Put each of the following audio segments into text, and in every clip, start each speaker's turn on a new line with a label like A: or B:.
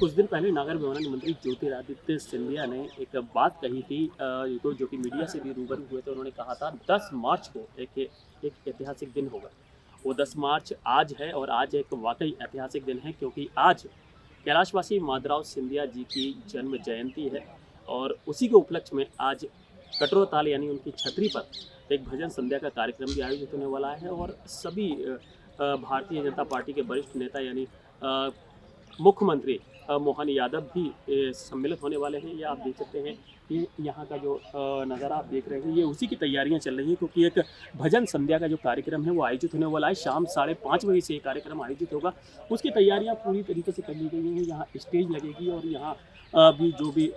A: कुछ दिन पहले नागर विमानन मंत्री ज्योतिरादित्य सिंधिया ने एक बात कही थी, जो कि मीडिया से भी रूबरू हुए थे। उन्होंने कहा था 10 मार्च को एक ऐतिहासिक दिन होगा। वो 10 मार्च आज है और आज एक वाकई ऐतिहासिक दिन है, क्योंकि आज कैलाशवासी माधवराव सिंधिया जी की जन्म जयंती है। और उसी के उपलक्ष्य में आज कटोरताल यानी उनकी छतरी पर एक भजन संध्या का कार्यक्रम भी आयोजित होने वाला है। और सभी भारतीय जनता पार्टी के वरिष्ठ नेता यानी मुख्यमंत्री मोहन यादव भी सम्मिलित होने वाले हैं। ये आप देख सकते हैं कि यहाँ का जो नज़ारा आप देख रहे हैं, ये उसी की तैयारियां चल रही हैं, क्योंकि एक भजन संध्या का जो कार्यक्रम है वो आयोजित होने वाला है। शाम 5:30 बजे से ये कार्यक्रम आयोजित होगा। उसकी तैयारियां पूरी तरीके से कर ली गई हैं। यहाँ स्टेज लगेगी और यहाँ भी जो भी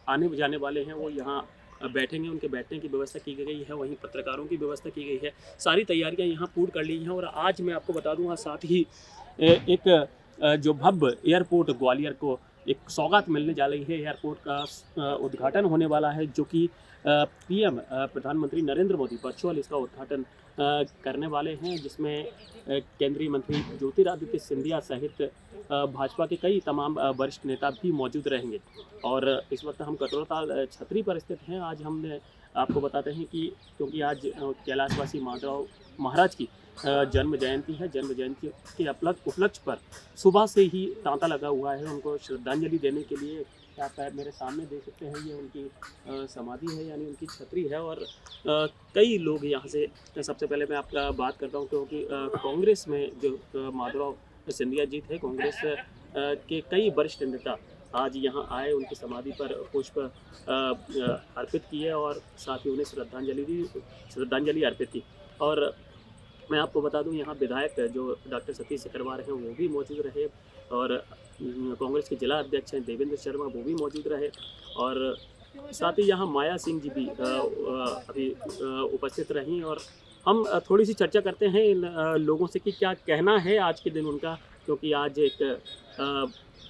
A: आने जाने वाले हैं वो यहाँ बैठेंगे, उनके बैठने की व्यवस्था की गई है। वहीं पत्रकारों की व्यवस्था की गई है। सारी तैयारियां यहाँ पूर्ण कर ली हैं। और आज मैं आपको बता दूँगा, साथ ही एक जो भव्य एयरपोर्ट ग्वालियर को एक सौगात मिलने जा रही है। एयरपोर्ट का उद्घाटन होने वाला है, जो कि पीएम प्रधानमंत्री नरेंद्र मोदी वर्चुअल इसका उद्घाटन करने वाले हैं, जिसमें केंद्रीय मंत्री ज्योतिरादित्य सिंधिया सहित भाजपा के कई तमाम वरिष्ठ नेता भी मौजूद रहेंगे। और इस वक्त हम कटोरताल छतरी पर स्थित हैं। आज हमने आपको बताते हैं कि क्योंकि आज कैलाशवासी माधवराव महाराज की जन्म जयंती है। जन्म जयंती के उपलक्ष्य पर सुबह से ही तांता लगा हुआ है उनको श्रद्धांजलि देने के लिए। आप मेरे सामने देख सकते हैं, ये उनकी समाधि है यानी उनकी छतरी है। और कई लोग यहाँ से, सबसे पहले मैं आपका बात करता हूँ, क्योंकि कांग्रेस में जो माधवराव सिंधिया जी थे, कांग्रेस के कई वरिष्ठ नेता आज यहाँ आए, उनकी समाधि पर पुष्प अर्पित किए और साथ ही उन्हें श्रद्धांजलि अर्पित की। और मैं आपको बता दूं, यहाँ विधायक जो डॉक्टर सतीश सिकरवार हैं वो भी मौजूद रहे। और कांग्रेस के जिला अध्यक्ष हैं देवेंद्र शर्मा, वो भी मौजूद रहे। और साथ ही यहाँ माया सिंह जी भी अभी उपस्थित रहीं। और हम थोड़ी सी चर्चा करते हैं इन लोगों से कि क्या कहना है आज के दिन उनका, क्योंकि आज एक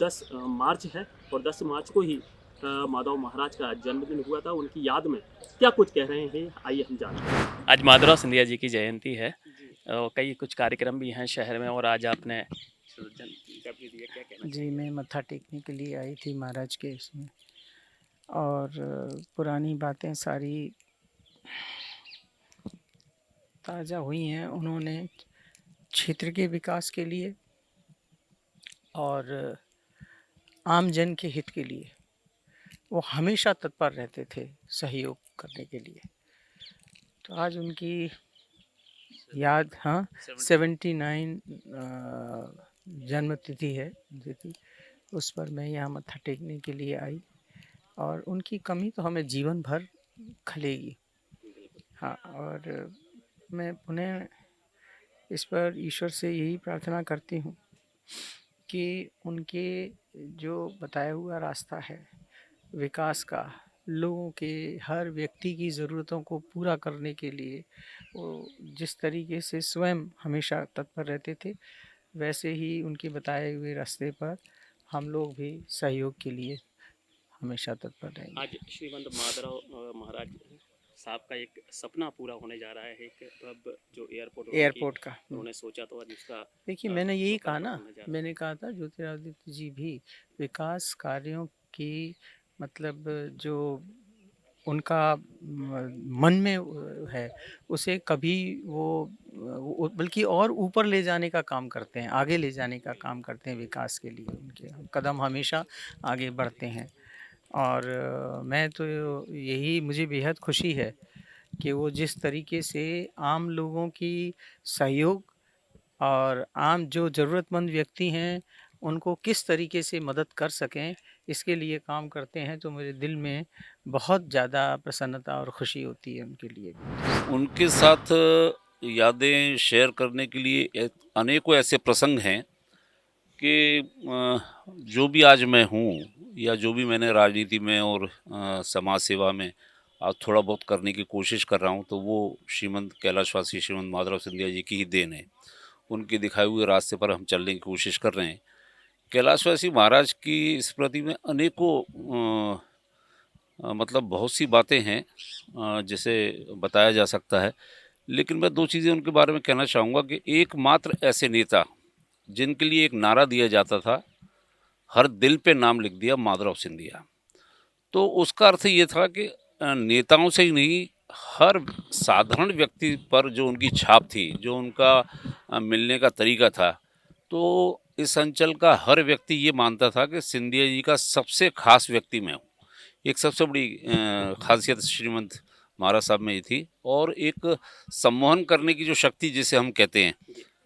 A: 10 मार्च है और 10 मार्च को ही माधव महाराज का जन्मदिन हुआ था। उनकी याद में क्या कुछ कह रहे हैं, आइए हम जानते हैं। आज माधवराव सिंधिया जी की जयंती है। कई कुछ कार्यक्रम भी हैं शहर में, और आज आपने क्या कहना?
B: जी, मैं मत्था टेकने के लिए आई थी महाराज के इसमें, और पुरानी बातें सारी ताज़ा हुई हैं। उन्होंने क्षेत्र के विकास के लिए और आम जन के हित के लिए वो हमेशा तत्पर रहते थे सहयोग करने के लिए। तो आज उनकी याद, 79 जन्म तिथि है उनकी, उस पर मैं यहाँ मत्था टेकने के लिए आई। और उनकी कमी तो हमें जीवन भर खलेगी। और मैं पुनः इस पर ईश्वर से यही प्रार्थना करती हूँ कि उनके जो बताया हुआ रास्ता है विकास का, लोगों के हर व्यक्ति की ज़रूरतों को पूरा करने के लिए वो जिस तरीके से स्वयं हमेशा तत्पर रहते थे, वैसे ही उनके बताए हुए रास्ते पर हम लोग भी सहयोग के लिए हमेशा तत्पर रहेंगे।
A: आज श्रीमंत माधवराव महाराज साहब का एक सपना पूरा होने जा रहा है, एक जो एयरपोर्ट का उन्होंने सोचा तो आज उसका,
B: देखिए, मैंने यही कहा ना, मैंने कहा था ज्योतिरादित्य जी भी विकास कार्यों की मतलब जो उनका मन में है उसे कभी वो बल्कि और ऊपर ले जाने का काम करते हैं, आगे ले जाने का काम करते हैं। विकास के लिए उनके कदम हमेशा आगे बढ़ते हैं। और मैं तो यही, मुझे बेहद खुशी है कि वो जिस तरीके से आम लोगों की सहयोग और आम जो ज़रूरतमंद व्यक्ति हैं उनको किस तरीके से मदद कर सकें, इसके लिए काम करते हैं। तो मेरे दिल में बहुत ज़्यादा प्रसन्नता और खुशी होती है उनके लिए।
C: उनके साथ यादें शेयर करने के लिए अनेकों ऐसे प्रसंग हैं कि जो भी आज मैं हूँ या जो भी मैंने राजनीति में और समाज सेवा में आज थोड़ा बहुत करने की कोशिश कर रहा हूँ, तो वो श्रीमंत कैलाशवासी श्रीमंत माधवराव सिंधिया जी की ही देन है। उनके दिखाए हुए रास्ते पर हम चलने की कोशिश कर रहे हैं। कैलाशवासी महाराज की स्मृति में अनेकों मतलब बहुत सी बातें हैं जिसे बताया जा सकता है, लेकिन मैं 2 चीज़ें उनके बारे में कहना चाहूँगा कि एकमात्र ऐसे नेता जिनके लिए एक नारा दिया जाता था, हर दिल पे नाम लिख दिया माधवराव सिंधिया। तो उसका अर्थ ये था कि नेताओं से ही नहीं, हर साधारण व्यक्ति पर जो उनकी छाप थी, जो उनका मिलने का तरीका था, तो इस अंचल का हर व्यक्ति ये मानता था कि सिंधिया जी का सबसे खास व्यक्ति मैं हूँ। एक सबसे बड़ी खासियत श्रीमंत महाराज साहब में ये थी, और एक सम्मोहन करने की जो शक्ति जिसे हम कहते हैं,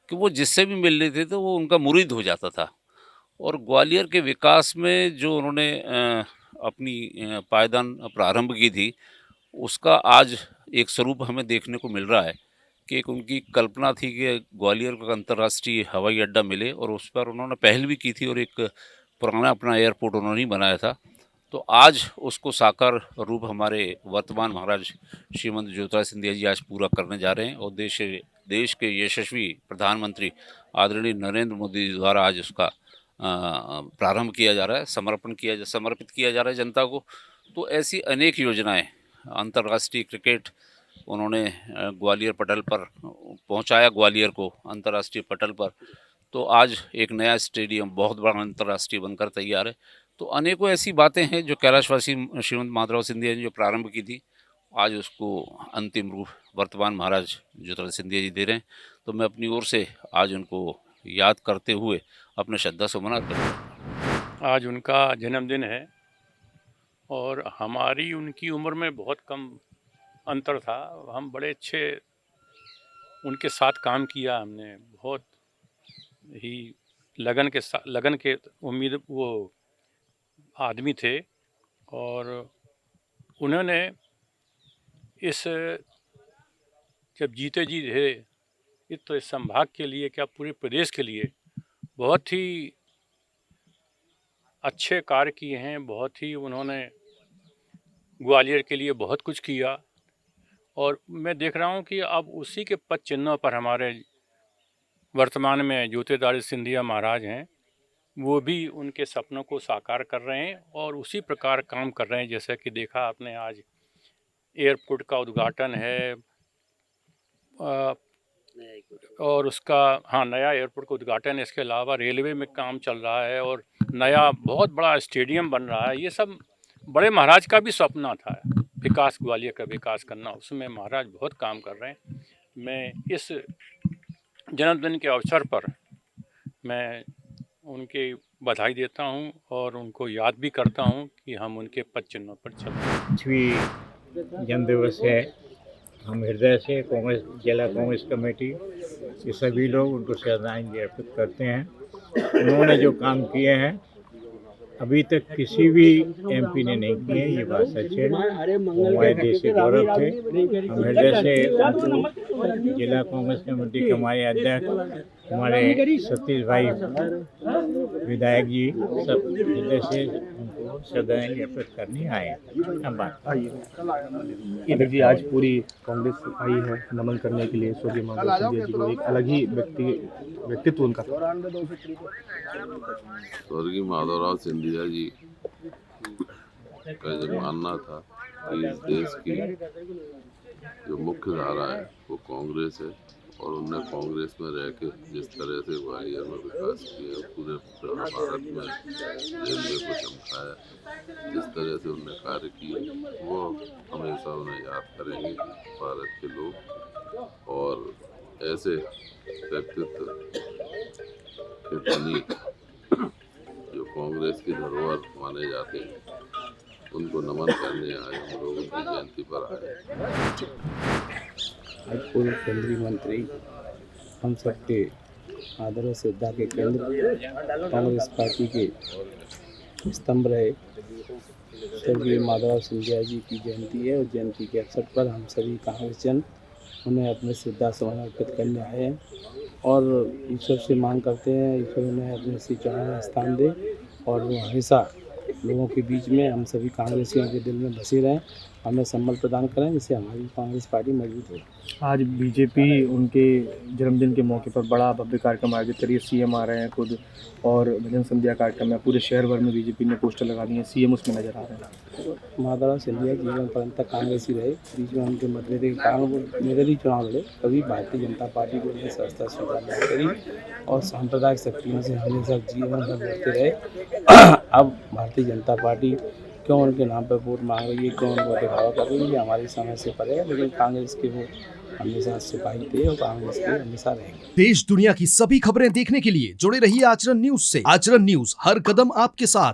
C: कि वो जिससे भी मिल लेते थे तो वो उनका मुरीद हो जाता था। और ग्वालियर के विकास में जो उन्होंने अपनी पायदान प्रारंभ की थी, उसका आज एक स्वरूप हमें देखने को मिल रहा है कि एक उनकी कल्पना थी कि ग्वालियर को अंतर्राष्ट्रीय हवाई अड्डा मिले, और उस पर उन्होंने पहल भी की थी, और एक पुराना अपना एयरपोर्ट उन्होंने ही बनाया था। तो आज उसको साकार रूप हमारे वर्तमान महाराज श्रीमंत ज्योतिराज सिंधिया जी आज पूरा करने जा रहे हैं, और देश के यशस्वी प्रधानमंत्री आदरणीय नरेंद्र मोदी जी द्वारा आज उसका प्रारंभ किया जा रहा है, समर्पित किया जा रहा है जनता को। तो ऐसी अनेक योजनाएं, अंतर्राष्ट्रीय क्रिकेट उन्होंने ग्वालियर पटल पर पहुंचाया, ग्वालियर को अंतर्राष्ट्रीय पटल पर। तो आज एक नया स्टेडियम बहुत बड़ा अंतर्राष्ट्रीय बनकर तैयार है। तो अनेकों ऐसी बातें हैं जो कैलाशवासी श्रीमंत माधवराव सिंधिया ने जो प्रारंभ की थी, आज उसको अंतिम रूप वर्तमान महाराज ज्योतिराज सिंधिया जी दे रहे हैं। तो मैं अपनी ओर से आज उनको याद करते हुए अपने श्रद्धा सुमन अर्पित करता हूं।
D: आज उनका जन्मदिन है और हमारी उनकी उम्र में बहुत कम अंतर था। हम बड़े अच्छे उनके साथ काम किया हमने, बहुत ही लगन के उम्मीद वो आदमी थे। और उन्होंने इस जब जीते जी थे तो इस संभाग के लिए क्या पूरे प्रदेश के लिए बहुत ही अच्छे कार्य किए हैं। बहुत ही उन्होंने ग्वालियर के लिए बहुत कुछ किया, और मैं देख रहा हूँ कि अब उसी के पद चिन्हों पर हमारे वर्तमान में ज्योतिराज सिंधिया महाराज हैं, वो भी उनके सपनों को साकार कर रहे हैं और उसी प्रकार काम कर रहे हैं। जैसे कि देखा आपने, आज एयरपोर्ट का उद्घाटन है और उसका नया एयरपोर्ट का उद्घाटन है। इसके अलावा रेलवे में काम चल रहा है और नया बहुत बड़ा स्टेडियम बन रहा है। ये सब बड़े महाराज का भी सपना था, विकास, ग्वालियर का विकास करना। उसमें महाराज बहुत काम कर रहे हैं। मैं इस जन्मदिन के अवसर पर मैं उनके बधाई देता हूं और उनको याद भी करता हूं कि हम उनके पद चिन्हों पर चलते हैं।
E: 5वीं जन्मदिवस है। हम हृदय से कांग्रेस, जिला कांग्रेस कमेटी ये सभी लोग उनको श्रद्धांजलि अर्पित करते हैं। उन्होंने जो काम किए हैं अभी तक किसी भी एमपी ने नहीं किए, ये बात सच है। हमारे देश के गौरव थे। हम हृदय से उनको, जिला कांग्रेस कमेटी के हमारे अध्यक्ष, हमारे सतीश भाई विधायक जी, सब हृदय से उनको श्रद्धांजलि अर्पित करने आए हैं। अब बात
F: इधर जी आज पूरी कांग्रेस आई है नमन करने के लिए स्वर्गीय माधवराव सिंधिया जी को। एक अलग ही व्यक्तित्व उनका।
G: स्वर्गीय माधवराव सिंधिया जी का जो मानना था कि इस देश की जो मुख्य धारा है वो कांग्रेस है, और उनने कांग्रेस में रह के जिस तरह से ग्वालियर में विकास किया, पूरे भारत में रेलवे को चमकाया, जिस तरह से उनने कार्य किए, वो हमेशा उन्हें याद करेंगे भारत के लोग। और ऐसे व्यक्तित्व के धनी जो कांग्रेस की धरोहर माने जाते हैं, उनको नमन करने आए हम लोग, उनकी जयंती पर आए।
F: आज पूर्व केंद्रीय मंत्री, हम सबके आदर और श्रद्धा के केंद्र, कांग्रेस पार्टी के स्तंभ रहे स्वर्गीय माधवराव सिंधिया जी की जयंती है, और जयंती के अवसर पर हम सभी कांग्रेसजन उन्हें अपने श्रद्धा सुमन अर्पित करने आए हैं और ईश्वर से मांग करते हैं ईश्वर उन्हें अपने श्री चरणों में स्थान दे और वो हमेशा लोगों के बीच में हम सभी कांग्रेसियों के दिल में बसे रहें, हमें संबल प्रदान करें, जिससे हमारी कांग्रेस पार्टी मजबूत हो।
H: आज बीजेपी उनके जन्मदिन के मौके पर बड़ा भव्य कार्यक्रम आयोजित करिए, सीएम आ रहे हैं खुद और भजन संध्या कार्यक्रम है, पूरे शहर भर में बीजेपी ने पोस्टर लगा दिए हैं, सीएम उसमें नजर आ रहे हैं।
F: माधवराव सिंधिया जीवन पर्यंत कांग्रेस ही रहे, बीच में उनके मतभेद के कारण वो निर्दलीय चुनाव लड़े, कभी भारतीय जनता पार्टी को उन्हें संस्था स्वीकार नहीं करी और सांप्रदायिक शक्तियों से हमेशा जीवन भर लड़ते रहे। अब भारतीय जनता पार्टी क्यों उनके नाम पर वोट मांग रही है, क्यों उनको दिखावा कर रही है, हमारी समझ से परे है, लेकिन कांग्रेस के वो हमेशा सिपाही थे और कांग्रेस के हमेशा रहेंगे।
I: देश दुनिया की सभी खबरें देखने के लिए जुड़े रहिए आचरण न्यूज से। आचरण न्यूज, हर कदम आपके साथ।